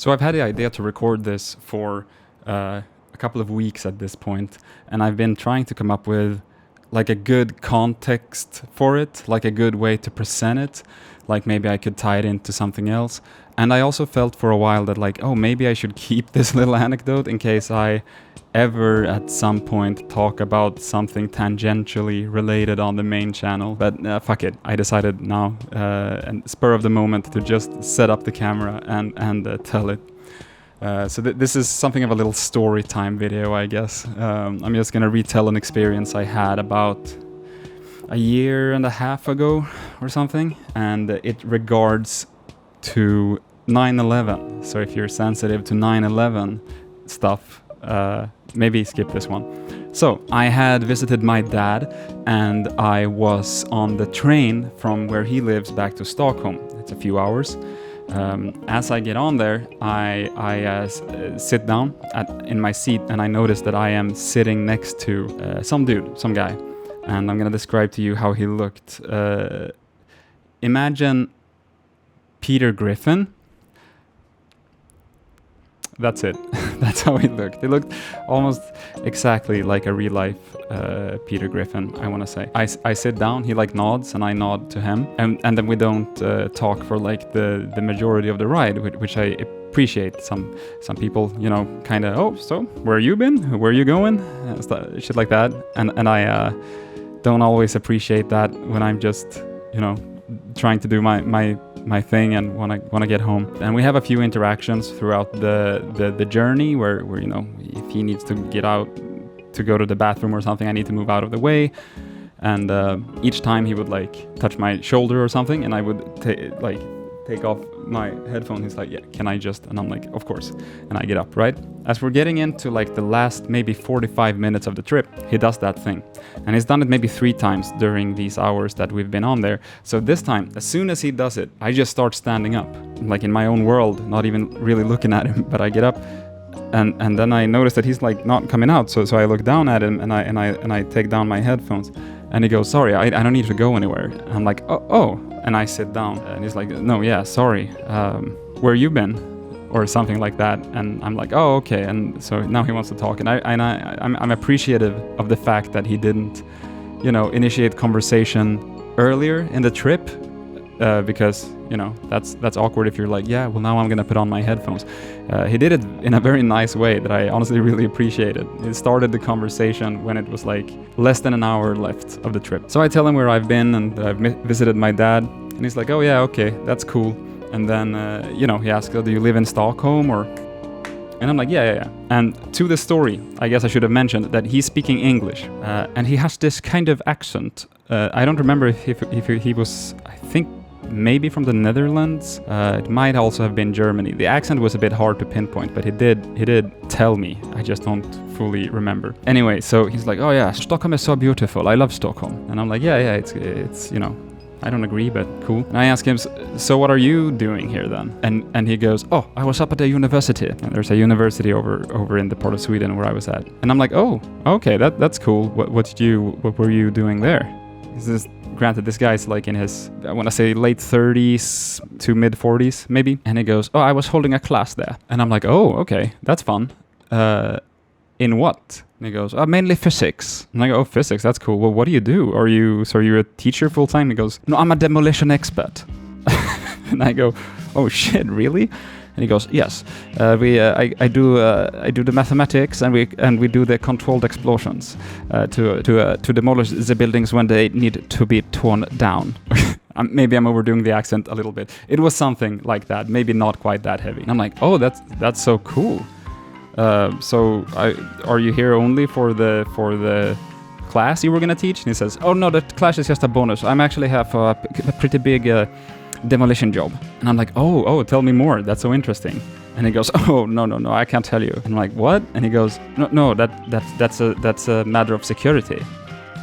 So I've had the idea to record this for a couple of weeks at this point, and I've been trying to come up with like a good context for it, like a good way to present it, like maybe I could tie it into something else. And I also felt for a while that like, oh, maybe I should keep this little anecdote in case I ever at some point talk about something tangentially related on the main channel. But fuck it, I decided now, and spur of the moment, to just set up the camera and tell it. So this is something of a little story time video, I guess. I'm just gonna retell an experience I had about a year and a half ago or something, and it regards to 9/11. So if you're sensitive to 9/11 stuff, maybe skip this one. So I had visited my dad, and I was on the train from where he lives back to Stockholm. It's a few hours. As I get on there, I sit down in my seat, and I notice that I am sitting next to some guy. And I'm gonna describe to you how he looked. Imagine Peter Griffin. That's it. That's how he looked. He looked almost exactly like a real life Peter Griffin, I want to say. I sit down, he like nods, and I nod to him. And then we don't talk for like the majority of the ride, which I appreciate. Some people, you know, kind of, oh, so where you been? Where are you going? Shit like that. And I don't always appreciate that when I'm just, you know, trying to do my thing and want to get home. And we have a few interactions throughout the journey where you know, if he needs to get out to go to the bathroom or something, I need to move out of the way. And each time he would like touch my shoulder or something, and I would take off my headphone. He's like, yeah, can I just? And I'm like, of course. And I get up, right? As we're getting into like the last maybe 45 minutes of the trip, he does that thing. And he's done it maybe 3 times during these hours that we've been on there. So this time, as soon as he does it, I just start standing up, like in my own world, not even really looking at him, but I get up. And then I notice that he's like not coming out. So I look down at him, and I take down my headphones. And he goes, sorry, I don't need to go anywhere. And I'm like, oh. And I sit down, and he's like, no, yeah, sorry. Where you been? Or something like that. And I'm like, oh, okay. And so now he wants to talk. And I'm appreciative of the fact that he didn't, you know, initiate conversation earlier in the trip, because, you know, that's awkward if you're like, yeah, well, now I'm gonna put on my headphones. He did it in a very nice way that I honestly really appreciated. He started the conversation when it was like less than an hour left of the trip. So I tell him where I've been and that I've visited my dad, and he's like, oh yeah, okay, that's cool. And then, you know, he asks, oh, do you live in Stockholm or? And I'm like, yeah. And to the story, I guess I should have mentioned that he's speaking English, and he has this kind of accent. I don't remember if he was, I think, maybe from the Netherlands. It might also have been Germany. The accent was a bit hard to pinpoint, but he did tell me. I just don't fully remember. Anyway, so he's like, oh yeah, Stockholm is so beautiful. I love Stockholm. And I'm like, yeah, it's you know, I don't agree, but cool. And I ask him, so what are you doing here then? And he goes, oh, I was up at the university. And there's a university over in the part of Sweden where I was at. And I'm like, oh, okay, that's cool. What were you doing there? Granted, this guy's like in his, I want to say late 30s to mid 40s, maybe. And he goes, oh, I was holding a class there. And I'm like, oh, okay, that's fun. In what? And he goes, mainly physics. And I go, oh, physics, that's cool. Well, what do you do? Are you a teacher full time? He goes, no, I'm a demolition expert. And I go, oh shit, really? And he goes, yes, I do the mathematics, and we do the controlled explosions to demolish the buildings when they need to be torn down. Maybe I'm overdoing the accent a little bit. It was something like that, maybe not quite that heavy. And I'm like, oh, that's so cool. So are you here only for the class you were gonna teach? And he says, oh no, that class is just a bonus. I'm actually have a pretty big demolition job. And I'm like, oh, tell me more. That's so interesting. And he goes, oh, no, I can't tell you. And I'm like, what? And he goes, no, that's a matter of security.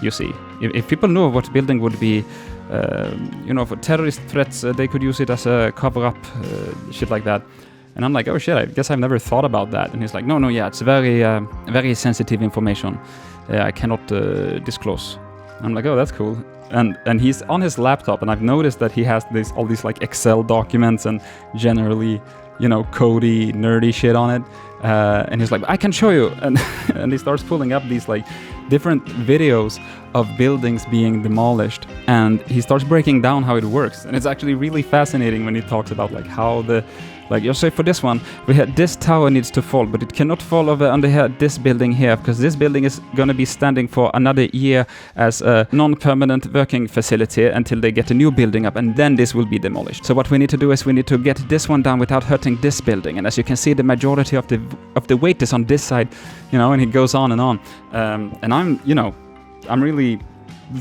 You see, if people know what building would be, you know, for terrorist threats, they could use it as a cover-up, shit like that. And I'm like, oh shit, I guess I've never thought about that. And he's like, no, yeah, it's very sensitive information. I cannot disclose. I'm like, oh, that's cool. And he's on his laptop, and I've noticed that he has all these like Excel documents and generally codey, nerdy shit on it. And he's like, I can show you. And and he starts pulling up these like different videos of buildings being demolished, and he starts breaking down how it works. And it's actually really fascinating when he talks about like how you say for this one, we had this tower needs to fall, but it cannot fall over under here, this building here, because this building is going to be standing for another year as a non-permanent working facility until they get a new building up, and then this will be demolished. So what we need to do is we need to get this one down without hurting this building. And as you can see, the majority of the weight is on this side, and he goes on and on. And I'm really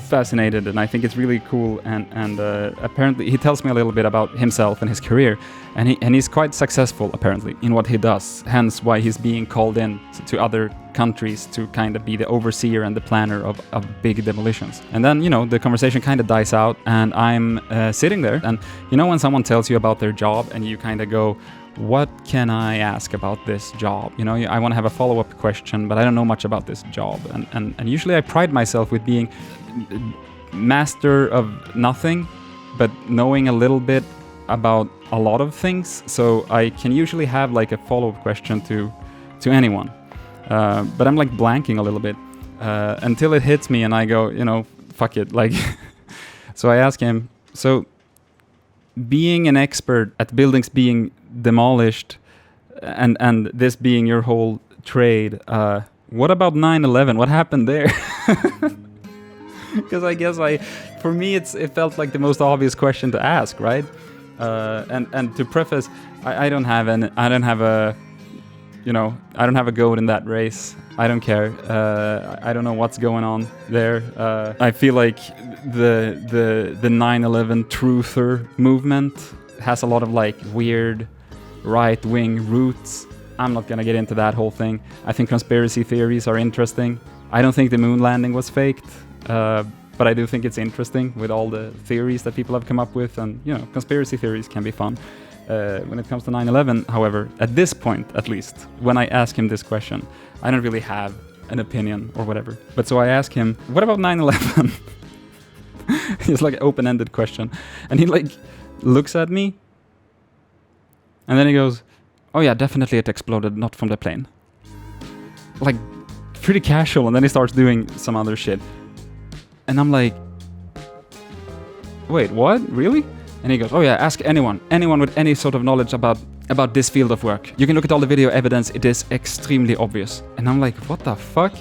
fascinated, and I think it's really cool, and apparently he tells me a little bit about himself and his career, and he's quite successul apparently in what he does, hence why he's being called in to other countries to kind of be the overseer and the planner of big demolitions. And then the conversation kind of dies out, and I'm sitting there, and when someone tells you about their job and you kind of go, what can I ask about this job? I want to have a follow-up question, but I don't know much about this job. And usually I pride myself with being master of nothing, but knowing a little bit about a lot of things. So I can usually have like a follow-up question to anyone. But I'm like blanking a little bit until it hits me and I go, fuck it. Like, so I ask him, so being an expert at buildings being demolished and this being your whole trade, what about 9/11? What happened there? Because I guess for me it felt like the most obvious question to ask, right? And to preface, I don't have a goat in that race. I don't care. I don't know what's going on there. I feel like the 9/11 truther movement has a lot of like weird right-wing roots. I'm not gonna get into that whole thing. I think conspiracy theories are interesting. I don't think the moon landing was faked, but I do think it's interesting with all the theories that people have come up with, and conspiracy theories can be fun. When it comes to 9/11, however, at this point at least, when I ask him this question, I don't really have an opinion or whatever. But so I ask him, what about 9/11? It's like an open-ended question. And he like looks at me, and then he goes, oh yeah, definitely it exploded, not from the plane. Like, pretty casual, and then he starts doing some other shit. And I'm like, wait, what? Really? And he goes, oh yeah, ask anyone with any sort of knowledge about this field of work. You can look at all the video evidence, it is extremely obvious. And I'm like, what the fuck?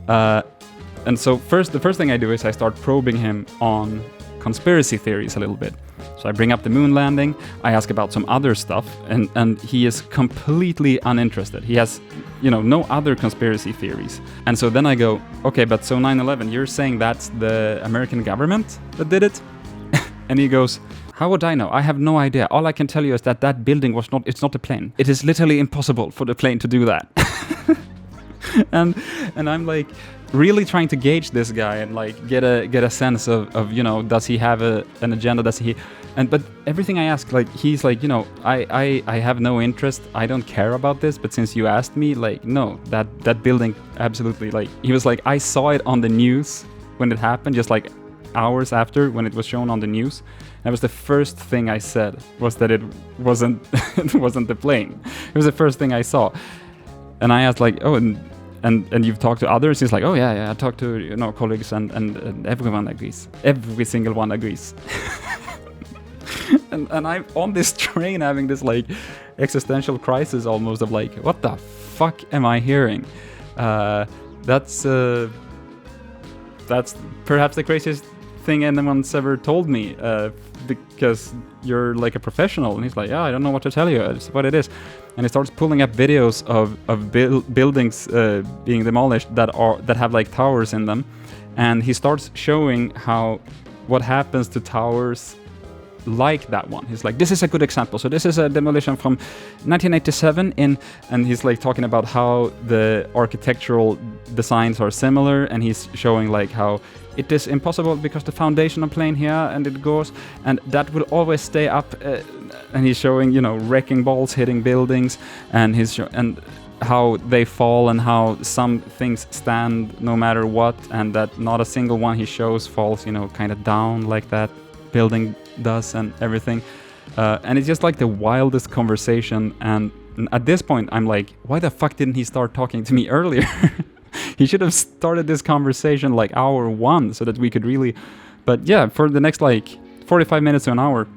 And so the first thing I do is I start probing him on conspiracy theories a little bit. So I bring up the moon landing, I ask about some other stuff, and he is completely uninterested. He has, no other conspiracy theories. And so then I go, okay, but so 9/11, you're saying that's the American government that did it? And he goes, how would I know? I have no idea. All I can tell you is that building it's not a plane. It is literally impossible for the plane to do that. and I'm like really trying to gauge this guy and like get a sense of does he have an agenda? But everything I ask, like he's like, I have no interest. I don't care about this. But since you asked me, like, no, that building absolutely, like, he was like, I saw it on the news when it happened, just like hours after when it was shown on the news. That was the first thing I said, was that it wasn't the plane. It was the first thing I saw. And I asked like, oh, and you've talked to others? He's like, oh yeah, I talked to colleagues and everyone agrees. Every single one agrees. and I'm on this train having this like existential crisis almost of like, what the fuck am I hearing? That's perhaps the craziest thing anyone's ever told me, because you're like a professional. And he's like, yeah, I don't know what to tell you, it's what it is. And he starts pulling up videos of buildings being demolished that have like towers in them, and he starts showing what happens to towers like that one. He's like, this is a good example. So this is a demolition from 1987 and he's like talking about how the architectural designs are similar, and he's showing like how it is impossible because the foundation of plane here and it goes, and that will always stay up. And he's showing, wrecking balls hitting buildings, and and how they fall and how some things stand no matter what, and that not a single one he shows falls, kind of down like that building does and everything. And it's just like the wildest conversation. And at this point, I'm like, why the fuck didn't he start talking to me earlier? He should have started this conversation like hour 1 so that we could really... But yeah, for the next like 45 minutes to an hour,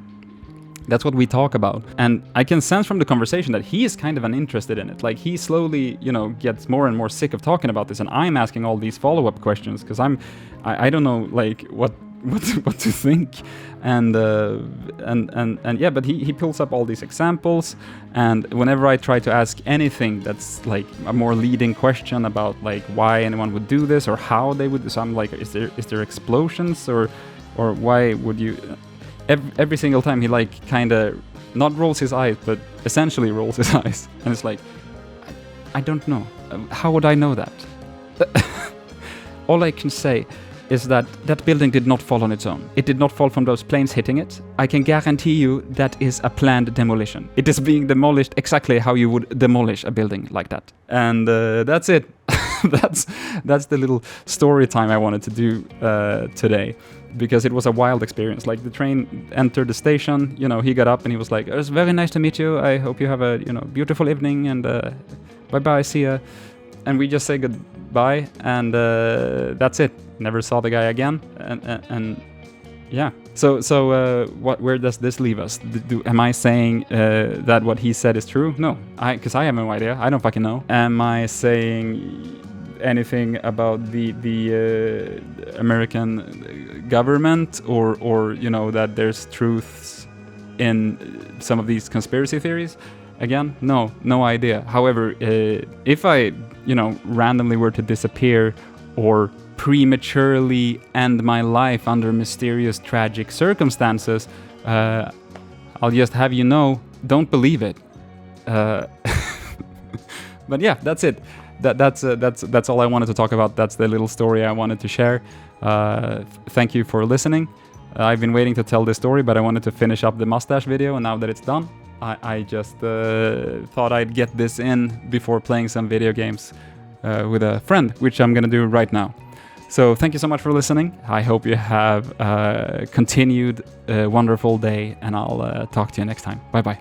that's what we talk about. And I can sense from the conversation that he is kind of uninterested in it. Like he slowly, gets more and more sick of talking about this. And I'm asking all these follow-up questions because I don't know like what to think. And yeah, but he pulls up all these examples. And whenever I try to ask anything that's like a more leading question about like why anyone would do this or how they would, so I'm like, is there explosions or why would you? Every single time he like kind of not rolls his eyes, but essentially rolls his eyes, and it's like, I don't know. How would I know that? All I can say is that building did not fall on its own. It did not fall from those planes hitting it. I can guarantee you that is a planned demolition. It is being demolished exactly how you would demolish a building like that. And that's it. that's the little story time I wanted to do today, because it was a wild experience. Like the train entered the station, he got up and he was like, "It was very nice to meet you. I hope you have a beautiful evening, and bye-bye, see ya." And we just say goodbye, and that's it. Never saw the guy again, and yeah. So where does this leave us? Am I saying that what he said is true? No, because I have no idea. I don't fucking know. Am I saying anything about the American government or that there's truths in some of these conspiracy theories? Again, no idea. However, if I randomly were to disappear or prematurely end my life under mysterious tragic circumstances, I'll just have don't believe it. But yeah, that's it. That's all I wanted to talk about. That's the little story I wanted to share. Thank you for listening. I've been waiting to tell this story, but I wanted to finish up the mustache video, and now that it's done, I just thought I'd get this in before playing some video games with a friend, which I'm gonna do right now. So thank you so much for listening. I hope you have a continued wonderful day, and I'll talk to you next time. Bye bye.